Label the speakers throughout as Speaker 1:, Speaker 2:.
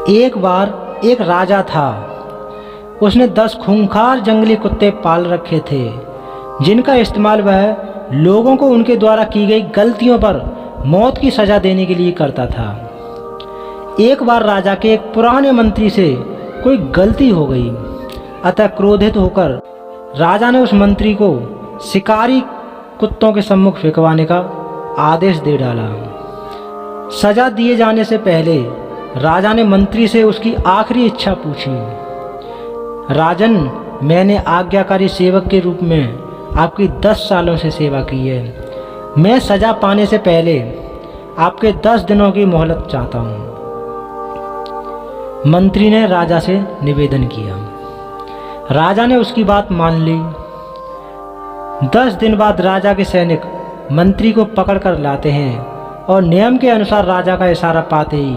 Speaker 1: एक बार एक राजा था। उसने 10 खूंखार जंगली कुत्ते पाल रखे थे, जिनका इस्तेमाल वह लोगों को उनके द्वारा की गई गलतियों पर मौत की सज़ा देने के लिए करता था। एक बार राजा के एक पुराने मंत्री से कोई गलती हो गई, अतः क्रोधित होकर राजा ने उस मंत्री को शिकारी कुत्तों के सम्मुख फेंकवाने का आदेश दे डाला। सजा दिए जाने से पहले राजा ने मंत्री से उसकी आखिरी इच्छा पूछी। राजन, मैंने आज्ञाकारी सेवक के रूप में आपकी 10 सालों से सेवा की है। मैं सजा पाने से पहले आपके 10 दिनों की मोहलत चाहता हूँ। मंत्री ने राजा से निवेदन किया। राजा ने उसकी बात मान ली। 10 दिन बाद राजा के सैनिक मंत्री को पकड़ कर लाते हैं और नियम के अनुसार राजा का इशारा पाते ही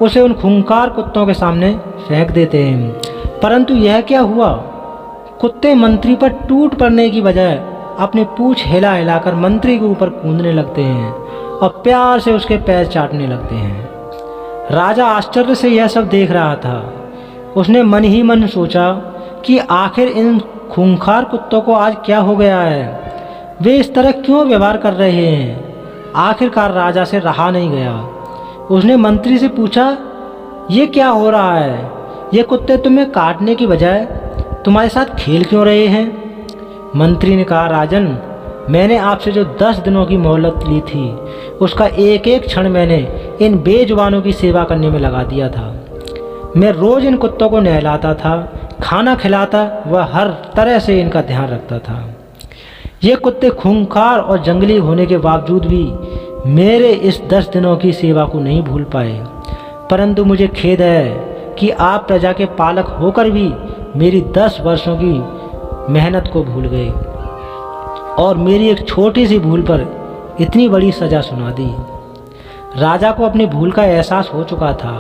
Speaker 1: उसे उन खूंखार कुत्तों के सामने फेंक देते हैं। परंतु यह क्या हुआ? कुत्ते मंत्री पर टूट पड़ने की बजाय अपनी पूंछ हिला हिलाकर मंत्री के ऊपर कूदने लगते हैं और प्यार से उसके पैर चाटने लगते हैं। राजा आश्चर्य से यह सब देख रहा था। उसने मन ही मन सोचा कि आखिर इन खूंखार कुत्तों को आज क्या हो गया है? वे इस तरह क्यों व्यवहार कर रहे हैं? आखिरकार राजा से रहा नहीं गया। उसने मंत्री से पूछा, ये क्या हो रहा है? ये कुत्ते तुम्हें काटने की बजाय तुम्हारे साथ खेल क्यों रहे हैं? मंत्री ने कहा, राजन, मैंने आपसे जो 10 दिनों की मोहलत ली थी, उसका एक एक क्षण मैंने इन बेजुबानों की सेवा करने में लगा दिया था। मैं रोज़ इन कुत्तों को नहलाता था, खाना खिलाता व हर तरह से इनका ध्यान रखता था। ये कुत्ते खूंखार और जंगली होने के बावजूद भी मेरे इस 10 दिनों की सेवा को नहीं भूल पाए। परंतु मुझे खेद है कि आप प्रजा के पालक होकर भी मेरी 10 वर्षों की मेहनत को भूल गए और मेरी एक छोटी सी भूल पर इतनी बड़ी सज़ा सुना दी। राजा को अपनी भूल का एहसास हो चुका था।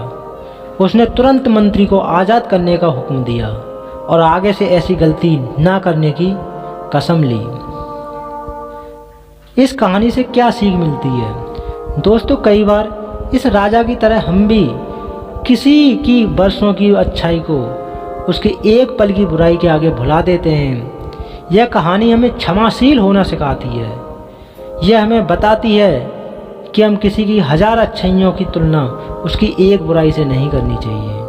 Speaker 1: उसने तुरंत मंत्री को आज़ाद करने का हुक्म दिया और आगे से ऐसी गलती ना करने की कसम ली। इस कहानी से क्या सीख मिलती है? दोस्तों, कई बार इस राजा की तरह हम भी किसी की वर्षों की अच्छाई को उसके एक पल की बुराई के आगे भुला देते हैं। यह कहानी हमें क्षमाशील होना सिखाती है। यह हमें बताती है कि हम किसी की 1000 अच्छाइयों की तुलना उसकी एक बुराई से नहीं करनी चाहिए।